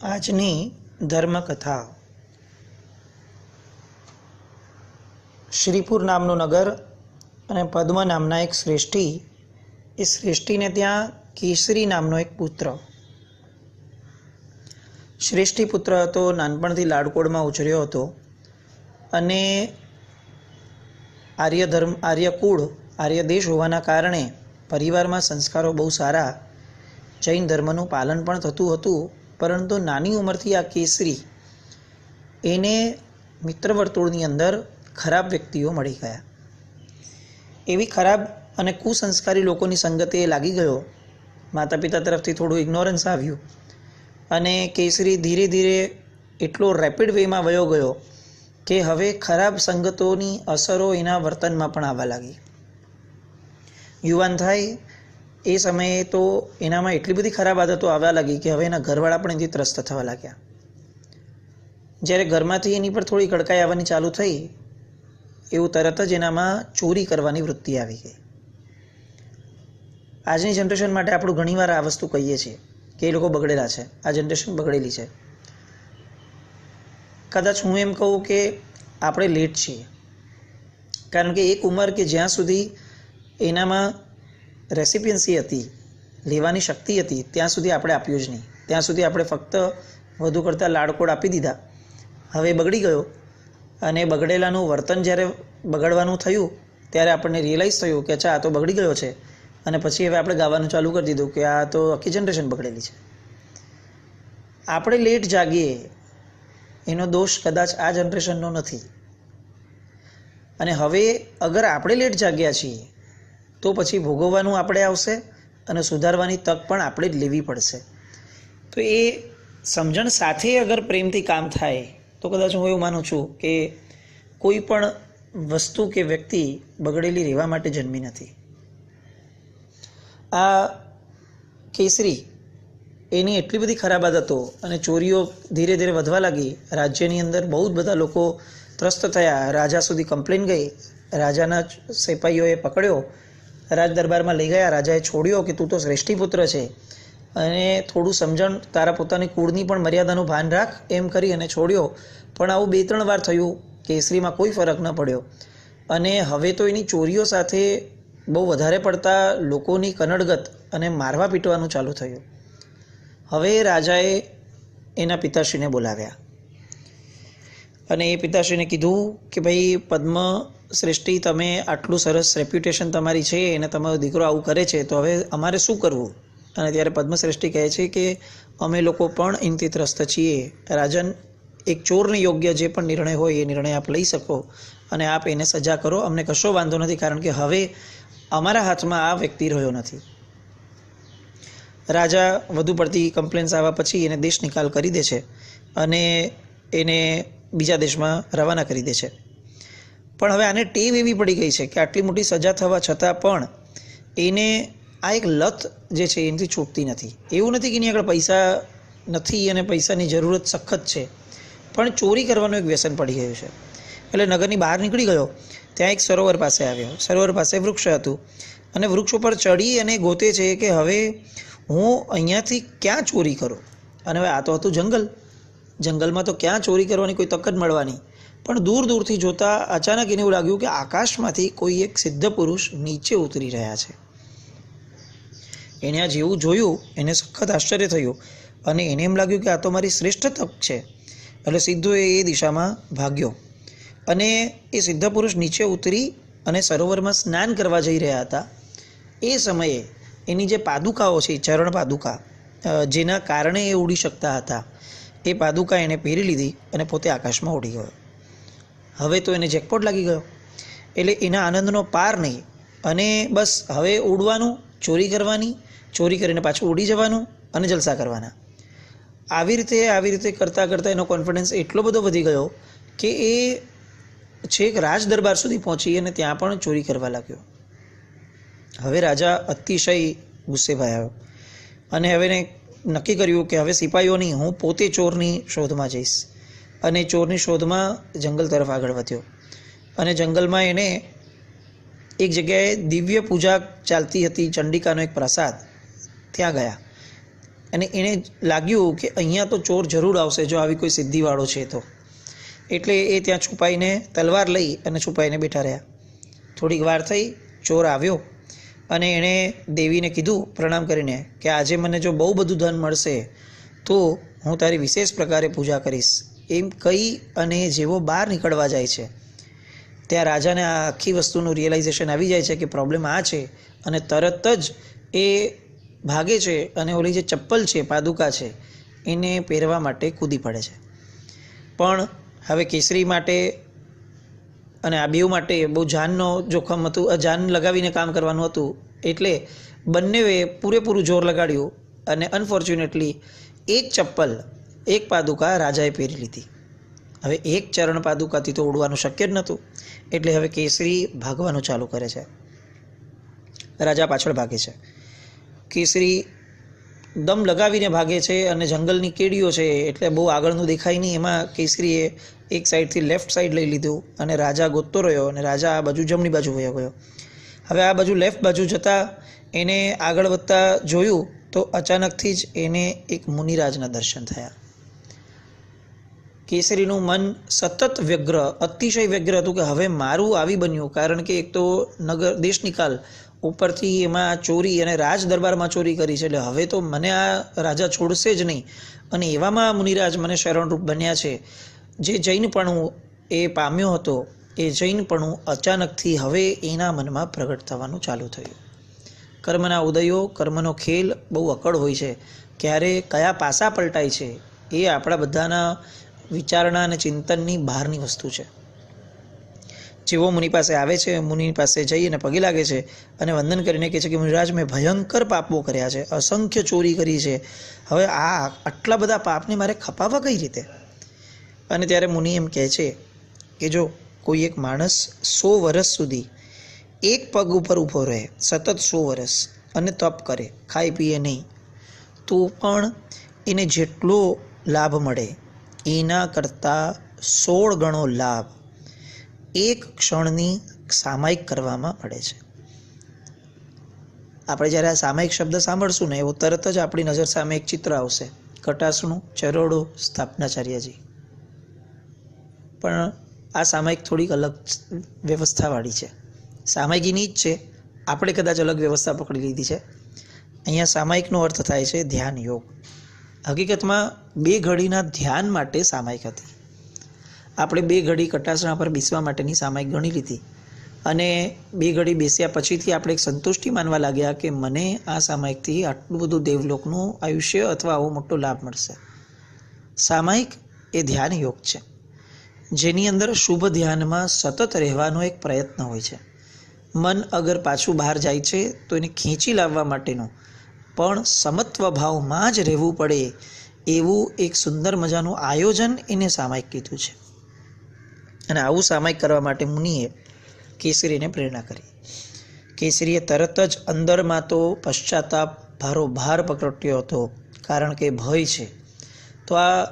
આજની ધર્મકથા. શ્રીપુર નામનું નગર અને પદ્મ નામના એક શ્રેષ્ઠી, એ શ્રેષ્ઠીને ત્યાં કેસરી નામનો એક પુત્ર. શ્રેષ્ઠી પુત્ર હતો, નાનપણથી લાડકોડમાં ઉછર્યો હતો અને આર્યકુળ આર્ય દેશ હોવાના કારણે પરિવારમાં સંસ્કારો બહુ સારા, જૈન ધર્મનું પાલન પણ થતું હતું. પરંતુ નાની ઉંમરથી આ કેસરી એને મિત્ર વર્તુળની અંદર ખરાબ વ્યક્તિઓ મળી ગયા. એવી ખરાબ અને કુસંસ્કારી લોકોની સંગતે એ લાગી ગયો. માતા પિતા તરફથી થોડું ઇગ્નોરન્સ આવ્યું અને કેસરી ધીરે ધીરે એટલો રેપિડ વેમાં વયો ગયો કે હવે ખરાબ સંગતોની અસરો એના વર્તનમાં પણ આવવા લાગી. યુવાન થાય એ સમયે તો એનામાં એટલી બધી ખરાબ આદતો આવવા લાગી કે હવે એના ઘરવાળા પણ એથી ત્રસ્ત થવા લાગ્યા. જ્યારે ઘરમાંથી એની પર થોડી કડકાઈ આવવાની ચાલુ થઈ, એવું તરત જ એનામાં ચોરી કરવાની વૃત્તિ આવી ગઈ. આજની જનરેશન માટે આપણું ઘણીવાર આ વસ્તુ કહીએ છીએ કે એ લોકો બગડેલા છે, આ જનરેશન બગડેલી છે. કદાચ હું એમ કહું કે આપણે લેટ છીએ, કારણ કે એક ઉંમર કે જ્યાં સુધી એનામાં રેસિપિયન્સી હતી, લેવાની શક્તિ હતી, ત્યાં સુધી આપણે આપ્યું જ નહીં. ત્યાં સુધી આપણે ફક્ત વધુ કરતાં લાડકોડ આપી દીધા. હવે બગડી ગયો અને બગડેલાનું વર્તન જ્યારે બગડવાનું થયું ત્યારે આપણને રિયલાઇઝ થયું કે અચ્છા આ તો બગડી ગયો છે. અને પછી હવે આપણે ગાવાનું ચાલુ કરી દીધું કે આ તો આખી જનરેશન બગડેલી છે. આપણે લેટ જાગીએ એનો દોષ કદાચ આ જનરેશનનો નથી. અને હવે અગર આપણે લેટ જાગ્યા છીએ તો પછી ભોગવવાનું આપણે આવશે અને સુધારવાની તક પણ આપણે જ લેવી પડશે. તો એ સમજણ સાથે અગર પ્રેમથી કામ થાય તો કદાચ હું એવું માનું છું કે કોઈ પણ વસ્તુ કે વ્યક્તિ બગડેલી રહેવા માટે જન્મી નથી. આ કેસરી એની એટલી બધી ખરાબ આદતો અને ચોરીઓ ધીરે ધીરે વધવા લાગી. રાજ્યની અંદર બહુ જ બધા લોકો ત્રસ્ત થયા. રાજા સુધી કમ્પ્લેન ગઈ. રાજાના સિપાહીઓએ પકડ્યો, રાજ દરબારમાં લઈ ગયા. રાજાએ છોડ્યો કે તું તો શ્રેષ્ઠી પુત્ર છે અને થોડું સમજણ, તારા પોતાની કુળની પણ મર્યાદાનું ભાન રાખ, એમ કરી અને છોડ્યો. પણ આવું 2-3 વાર થયું. કેસરીમાં કોઈ ફરક ન પડ્યો અને હવે તો એની ચોરીઓ સાથે બહુ વધારે પડતા લોકોની કનડગત અને મારવા પીટવાનું ચાલુ થયું. હવે રાજાએ એના પિતાશ્રીને બોલાવ્યા અને એ પિતાશ્રીને કીધું કે ભાઈ પદ્મ શ્રેષ્ઠી, તમે આટલું સરસ રેપ્યુટેશન તમારી છે અને તમારો દીકરો આવું કરે છે, તો હવે અમારે શું કરવું? અને ત્યારે પદ્મશ્રેષ્ઠી કહે છે કે અમે લોકો પણ એનાથી ત્રસ્ત છીએ. રાજન, એક ચોરને યોગ્ય જે પણ નિર્ણય હોય એ નિર્ણય આપ લઈ શકો અને આપ એને સજા કરો. અમને કશો વાંધો નથી, કારણ કે હવે અમારા હાથમાં આ વ્યક્તિ રહ્યો નથી. રાજા વધુ પડતી કમ્પ્લેન્સ આવ્યા પછી એને દેશ નિકાલ કરી દે છે અને એને બીજા દેશમાં રવાના કરી દે છે. પણ હવે આને ટેવ એવી પડી ગઈ છે કે આટલી મોટી સજા થવા છતાં પણ એને આ એક લત જે છે એનાથી છૂટતી નથી. એવું નથી કે એની આગળ પૈસા નથી અને પૈસાની જરૂરત સખત છે, પણ ચોરી કરવાનું એક વ્યસન પડી ગયું છે. એટલે નગરની બહાર નીકળી ગયો, ત્યાં એક સરોવર પાસે આવ્યો. સરોવર પાસે વૃક્ષ હતું અને વૃક્ષ ઉપર ચડી અને ગોતે છે કે હવે હું અહીંયાથી ક્યાં ચોરી કરું. અને હવે આ તો હતું જંગલ. જંગલમાં તો ક્યાં ચોરી કરવાની કોઈ તક જ મળવાની. પણ દૂર દૂરથી જોતા અચાનક એને એવું લાગ્યું કે આકાશમાંથી કોઈ એક સિદ્ધ પુરુષ નીચે ઉતરી રહ્યા છે. એને આ જેવું જોયું એને સખત આશ્ચર્ય થયું અને એને એમ લાગ્યું કે આ તો મારી શ્રેષ્ઠ તક છે. એટલે સીધો એ દિશામાં ભાગ્યો અને એ સિદ્ધ પુરુષ નીચે ઉતરી અને સરોવરમાં સ્નાન કરવા જઈ રહ્યા હતા. એ સમયે એની જે પાદુકાઓ છે, ચરણ પાદુકા, જેના કારણે એ ઉડી શકતા હતા, એ પાદુકા એણે પહેરી લીધી અને પોતે આકાશમાં ઉડી ગયો. હવે તો એને જેકપોટ લાગી ગયો. એટલે એના આનંદનો પાર નહીં અને બસ હવે ઉડવાનું, ચોરી કરવાની, ચોરી કરીને પાછું ઉડી જવાનું અને જલસા કરવાના. આવી રીતે કરતાં કરતાં એનો કોન્ફિડન્સ એટલો બધો વધી ગયો કે એ છેક રાજ દરબાર સુધી પહોંચી અને ત્યાં પણ ચોરી કરવા લાગ્યો. હવે રાજા અતિશય ગુસ્સે ભરાયો અને હવે એને નક્કી કર્યું કે હવે સિપાહીઓ નહીં, હું પોતે ચોરની શોધમાં જઈશ. અને ચોરની શોધમાં જંગલ તરફ આગળ વધ્યો અને જંગલમાં એને એક જગ્યાએ દિવ્ય પૂજા ચાલતી હતી, ચંડિકાનો એક પ્રસાદ, ત્યાં ગયા. અને એણે લાગ્યું કે અહીંયા તો ચોર જરૂર આવશે જો આવી કોઈ સિદ્ધિવાળો છે તો. એટલે એ ત્યાં છુપાઈને તલવાર લઈ અને છુપાઈને બેઠા રહ્યા. થોડીક વાર થઈ, ચોર આવ્યો અને એણે દેવીને કીધું પ્રણામ કરીને કે આજે મને જો બહુ બધું ધન મળશે તો હું તારી વિશેષ પ્રકારે પૂજા કરીશ, એમ કહી અને જેવો બહાર નીકળવા જાય છે ત્યાં રાજાને આ આખી વસ્તુનું રિયલાઇઝેશન આવી જાય છે કે પ્રોબ્લેમ આ છે, અને તરત જ એ ભાગે છે અને ઓલી જે ચપ્પલ છે, પાદુકા છે, એને પહેરવા માટે કૂદી પડે છે. પણ હવે કેસરી માટે અને આ બેઉ માટે બહુ જાનનો જોખમ હતું, જાન લગાવીને કામ કરવાનું હતું, એટલે બંનેએ પૂરેપૂરું જોર લગાડ્યું અને અનફોર્ચ્યુનેટલી એક ચપ્પલ, એક પાદુકા રાજાએ પહેરી લીધી. હવે એક ચરણ પાદુકાથી તો ઉડવાનું શક્ય જ નહોતું, એટલે હવે કેસરી ભાગવાનું ચાલુ કરે છે. રાજા પાછળ ભાગે છે. કેસરી દમ લગાવીને ભાગે છે અને જંગલની કેડીઓ છે એટલે બહુ આગળનું દેખાય નહીં, એમાં કેસરીએ એક સાઈડથી લેફ્ટ સાઈડ લઈ લીધું અને રાજા ગોતતો રહ્યો અને રાજા આ બાજુ જમણી બાજુ વયો ગયો. હવે આ બાજુ લેફ્ટ બાજુ જતાં એને આગળ વધતા જોયું તો અચાનકથી જ એને એક મુનિરાજના દર્શન થયા. કેસરીનું મન સતત વ્યગ્ર, અતિશય વ્યગ્ર હતું કે હવે મારું આવી બન્યું, કારણ કે એક તો નગર દેશ નિકાલ, ઉપરથી એમાં ચોરી અને રાજ દરબારમાં ચોરી કરી છે, એટલે હવે તો મને આ રાજા છોડશે જ નહીં. અને એવામાં મુનિરાજ મને શરણરૂપ બન્યા છે. જે જૈનપણું એ પામ્યો હતો એ જૈનપણું અચાનકથી હવે એના મનમાં પ્રગટ થવાનું ચાલુ થયું. કર્મના ઉદયો, કર્મનો ખેલ બહુ અકળ હોય છે. ક્યારે કયા પાસા પલટાય છે એ આપણા બધાના વિચારણા અને ચિંતનની બહારની વસ્તુ છે. જેવો મુનિ પાસે આવે છે, મુનિ પાસે જઈ અને પગે લાગે છે અને વંદન કરીને કહે છે કે મુનિરાજ, મેં ભયંકર પાપો કર્યા છે, અસંખ્ય ચોરી કરી છે, હવે આ આટલા બધા પાપને મારે ખપાવવા કઈ રીતે? અને ત્યારે મુનિ એમ કહે છે કે જો કોઈ એક માણસ 100 વર્ષ સુધી એક પગ ઉપર ઊભો રહે, સતત 100 વર્ષ, અને તપ કરે, ખાઈ પીએ નહીં, તો પણ એને જેટલો લાભ મળે એના કરતાં 16 ગણો લાભ એક ક્ષણની સામાયિક કરવામાં મળે છે. આપણે જ્યારે આ સામાયિક શબ્દ સાંભળશું ને, એવો તરત જ આપણી નજર સામે એક ચિત્ર આવશે, કટાસણું, ચરોડો, સ્થાપનાચાર્યજી. પણ આ સામાયિક થોડીક અલગ વ્યવસ્થાવાળી છે. સામાયિકીની જ છે, આપણે કદાચ અલગ વ્યવસ્થા પકડી લીધી છે. અહીંયા સામાયિકનો અર્થ થાય છે ધ્યાન યોગ. હકીકતમાં 2 ઘડીના ધ્યાન માટે સામાયિક હતી. આપણે 2 ઘડી કટાસણા પર બેસવા માટેની સામાયિક ગણી લીધી અને 2 ઘડી બેસ્યા પછીથી આપણે એક સંતુષ્ટિ માનવા લાગ્યા કે મને આ સામાયિકથી આટલું બધું દેવલોકનું આયુષ્ય અથવા આવો મોટો લાભ મળશે. સામાયિક એ ધ્યાન યોગ છે, જેની અંદર શુભ ધ્યાનમાં સતત રહેવાનો એક પ્રયત્ન હોય છે. મન અગર પાછું બહાર જાય છે તો એને ખેંચી લાવવા માટેનો પણ સમત્વ ભાવમાં જ રહેવું પડે એવું એક સુંદર મજાનું આયોજન એને સામાયિક કીધું છે. અને આવું સામાયિક કરવા માટે મુનિએ કેસરીને પ્રેરણા કરી. કેસરીએ તરત જ અંદરમાં તો પશ્ચાતાપ ભારોભાર પકડ્યો હતો, કારણ કે ભય છે. તો આ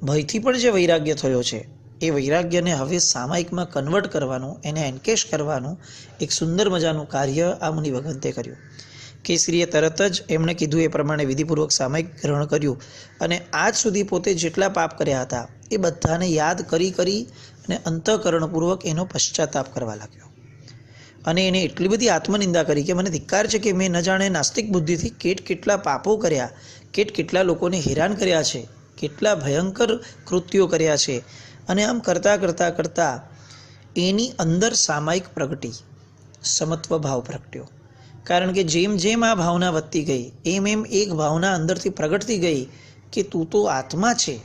ભયથી પણ જે વૈરાગ્ય થયો છે એ વૈરાગ્યને હવે સામાયિકમાં કન્વર્ટ કરવાનું, એને એન્કેશ કરવાનું એક સુંદર મજાનું કાર્ય આ મુનિ ભગવંતે કર્યું. કેસરીએ તરત જ એમણે કીધું એ પ્રમાણે વિધિપૂર્વક સામાયિક ગ્રહણ કર્યું અને આજ સુધી પોતે જેટલા પાપ કર્યા હતા એ બધાને યાદ કરી અને અંતઃકરણપૂર્વક એનો પશ્ચાતાપ કરવા લાગ્યો. અને એને એટલી બધી આત્મનિંદા કરી કે મને ધિક્કાર છે કે મેં ન જાણે નાસ્તિક બુદ્ધિથી કેટલા પાપો કર્યા, કેટલા લોકોને હેરાન કર્યા છે, કેટલા ભયંકર કૃત્યો કર્યા છે. અને આમ કરતાં એની અંદર સામાયિક પ્રગટી, સમત્વ ભાવ પ્રગટ્યો. કારણ કે જેમ જેમ આ ભાવના વધતી ગઈ એમ એક ભાવના અંદરથી પ્રગટતી ગઈ કે તું તો આત્મા છે.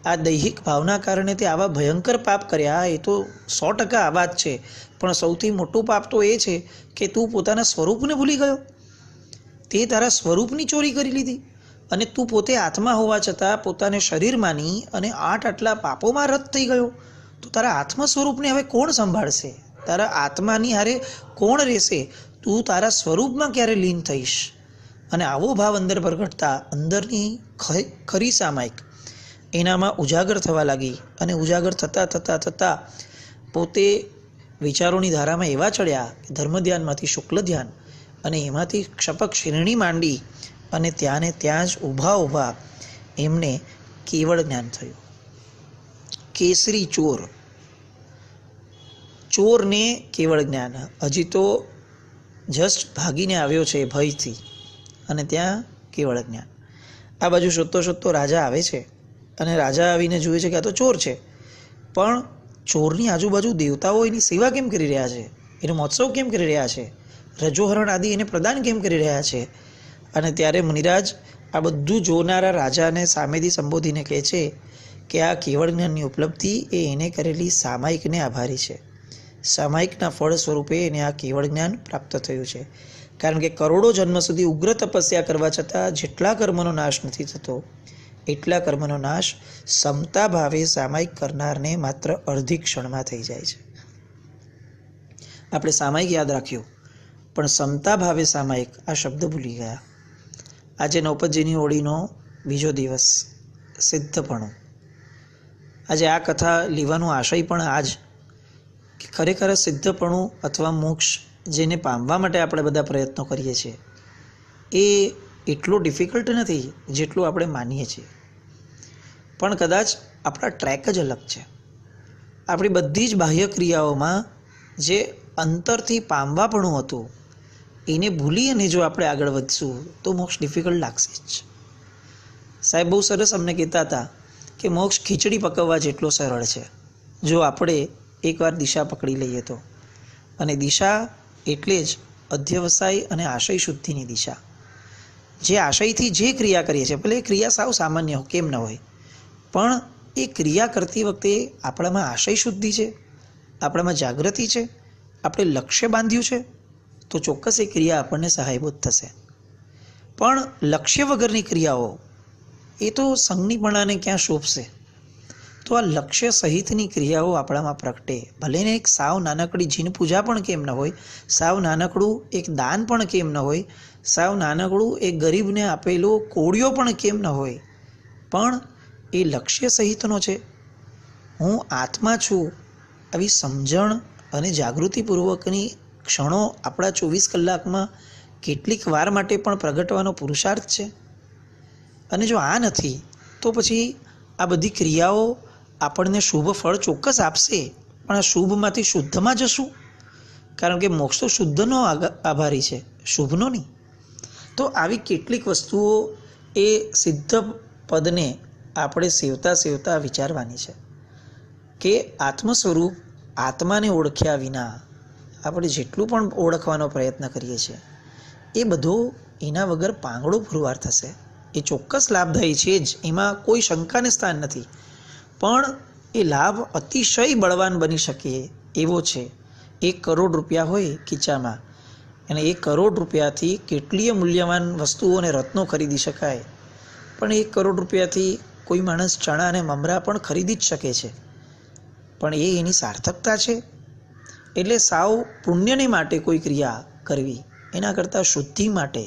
આ દૈહિક ભાવના કારણે તે આવા ભયંકર પાપ કર્યા, એ તો 100% આવા જ છે, પણ સૌથી મોટું પાપ તો એ છે કે તું પોતાના સ્વરૂપને ભૂલી ગયો. તે તારા સ્વરૂપની ચોરી કરી લીધી અને તું પોતે આત્મા હોવા છતાં પોતાને શરીર માની અને આટલા પાપોમાં રત થઈ ગયો. તો તારા આત્મા સ્વરૂપને હવે કોણ સંભાળશે? તારા આત્માની હારે કોણ રહેશે? તું તારા સ્વરૂપમાં ક્યારે લીન થઈશ? અને આવો ભાવ અંદર પ્રગટતા અંદરની ખરી સામાયિક એનામાં ઉજાગર થવા લાગી. અને ઉજાગર થતાં પોતે વિચારોની ધારામાં એવા ચડ્યા કે ધર્મ ધ્યાનમાંથી શુક્લ ધ્યાન અને એમાંથી ક્ષપક શ્રેણી માંડી અને ત્યાં ને ત્યાં જ ઊભા ઊભા એમને કેવળ જ્ઞાન થયું. કેસરી ચોર, ચોરને કેવળ જ્ઞાન. હજી તો જસ્ટ ભાગીને આવ્યો છે ભયથી, અને ત્યાં કેવળ જ્ઞાન. આ બાજુ શોધતો શોધતો રાજા આવે છે, અને રાજા આવીને જુએ છે કે આ તો ચોર છે, પણ ચોરની આજુબાજુ દેવતાઓ એની સેવા કેમ કરી રહ્યા છે, એનો મહોત્સવ કેમ કરી રહ્યા છે, રજોહરણ આદિ એને પ્રદાન કેમ કરી રહ્યા છે. અને ત્યારે મુનિરાજ આ બધું જોનારા રાજાને સામેથી સંબોધીને કહે છે કે આ કેવળ જ્ઞાનની ઉપલબ્ધિ એ એને કરેલી સામાયિકને આભારી છે. સામાયિકના ફળ સ્વરૂપે એને આ કેવળ જ્ઞાન પ્રાપ્ત થયું છે. કારણ કે કરોડો જન્મ સુધી ઉગ્ર તપસ્યા કરવા છતાં જેટલા કર્મનો નાશ નથી થતો, એટલા કર્મનો નાશ સમતા ભાવે સામાયિક કરનારને માત્ર અડધી ક્ષણમાં થઈ જાય છે. આપણે સામાયિક યાદ રાખ્યું, પણ સમતા ભાવે સામાયિક આ શબ્દ ભૂલી ગયા. આજે નૌપતજીની હોળીનો બીજો દિવસ, સિદ્ધપણું. આજે આ કથા લેવાનો આશય પણ આ જ કે ખરેખર સિદ્ધપણું અથવા મોક્ષ જેને પામવા માટે આપણે બધા પ્રયત્નો કરીએ છીએ એ એટલો ડિફિકલ્ટ નથી જેટલું આપણે માનીએ છીએ. પણ કદાચ આપણા ટ્રેક જ અલગ છે. આપણી બધી જ બાહ્ય ક્રિયાઓમાં જે અંતરથી પામવાપણું હતું એને ભૂલી અને જો આપણે આગળ વધશું તો મોક્ષ ડિફિકલ્ટ લાગશે જ. સાહેબ બહુ સરસ અમને કહેતા હતા કે મોક્ષ ખીચડી પકવવા જેટલો સરળ છે જો આપણે એકવાર દિશા પકડી લઈએ તો. અને દિશા એટલે જ અધ્યવસાય અને આશય શુદ્ધિની દિશા. જે આશયથી જે ક્રિયા કરીએ છીએ, ભલે એ ક્રિયા સાવ સામાન્ય કેમ ન હોય, પણ એ ક્રિયા કરતી વખતે આપણામાં આશય શુદ્ધિ છે, આપણામાં જાગૃતિ છે, આપણે લક્ષ્ય બાંધ્યું છે, તો ચોક્કસ એ ક્રિયા આપણને સહાયભૂત થશે. પણ લક્ષ્ય વગરની ક્રિયાઓ એ તો સંજ્ઞીપણાને ક્યાં શોભશે. તો આ લક્ષ્ય સહિતની ક્રિયાઓ આપણામાં પ્રગટે. ભલે ને એક સાવ નાનકડી જીન પૂજા પણ કેમ ન હોય, સાવ નાનકડું એક દાન પણ કેમ ન હોય, સાવ નાનકડું એક ગરીબને આપેલો કોળિયો પણ કેમ ન હોય, પણ એ લક્ષ્ય સહિતનો છે. હું આત્મા છું આવી સમજણ અને જાગૃતિપૂર્વકની ક્ષણો આપણા 24 કલાકમાં કેટલીક વાર માટે પણ પ્રગટવાનો પુરુષાર્થ છે. અને જો આ નથી તો પછી આ બધી ક્રિયાઓ આપણને શુભ ફળ ચોક્કસ આપશે, પણ આ શુભમાંથી શુદ્ધમાં જશું. કારણ કે મોક્ષ તો શુદ્ધનો આભારી છે, શુભનો નહીં. તો આવી કેટલીક વસ્તુઓ એ સિદ્ધ પદને આપણે સેવતા સેવતા વિચારવાની છે કે આત્મ સ્વરૂપ આત્માને ઓળખ્યા વિના આપણે જેટલું પણ ઓળખવાનો પ્રયત્ન કરીએ છીએ એ બધો એના વગર પાંગળો પુરવાર થશે. એ ચોક્કસ લાભદાયી છે જ, એમાં કોઈ શંકાને સ્થાન નથી, પણ એ લાભ અતિશય બળવાન બની શકે એવો છે. 1 કરોડ રૂપિયા હોય ખીચામાં અને 1 કરોડ રૂપિયાથી કેટલીય મૂલ્યવાન વસ્તુઓ અને રત્નો ખરીદી શકાય, પણ 1 કરોડ રૂપિયાથી કોઈ માણસ ચણા અને મમરા પણ ખરીદી જ શકે છે, પણ એ એની સાર્થકતા છે. એટલે સાવ પુણ્યને માટે કોઈ ક્રિયા કરવી એના કરતાં શુદ્ધિ માટે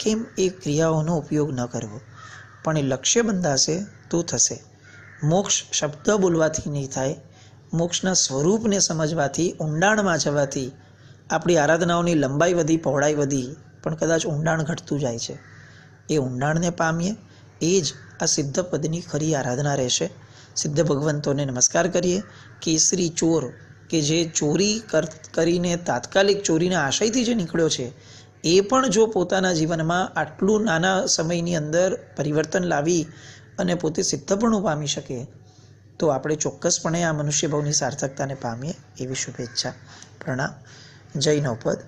કેમ એ ક્રિયાઓનો ઉપયોગ ન કરવો. પણ એ લક્ષ્ય બંધાશે તો થશે. મોક્ષ શબ્દ બોલવાથી નહીં થાય, મોક્ષના સ્વરૂપને સમજવાથી, ઊંડાણમાં જવાથી આપણી આરાધનાઓની લંબાઈ વધી, પહોળાઈ વધી, પણ કદાચ ઊંડાણ ઘટતું જાય છે. એ ઊંડાણને પામીએ એ જ આ સિદ્ધ પદની ખરી આરાધના રહેશે. સિદ્ધ ભગવંતોને નમસ્કાર કરીએ. કેસરી ચોર કે જે ચોરી કરીને તાત્કાલિક ચોરીના આશયથી જે નીકળ્યો છે એ પણ જો પોતાના જીવનમાં આટલું નાના સમયની અંદર પરિવર્તન લાવી અને પોતે સિદ્ધપણું પામી શકે તો આપણે ચોક્કસપણે આ મનુષ્ય ભાવની સાર્થકતાને પામીએ એવી શુભેચ્છા. પ્રણામ. જય નૌપદ.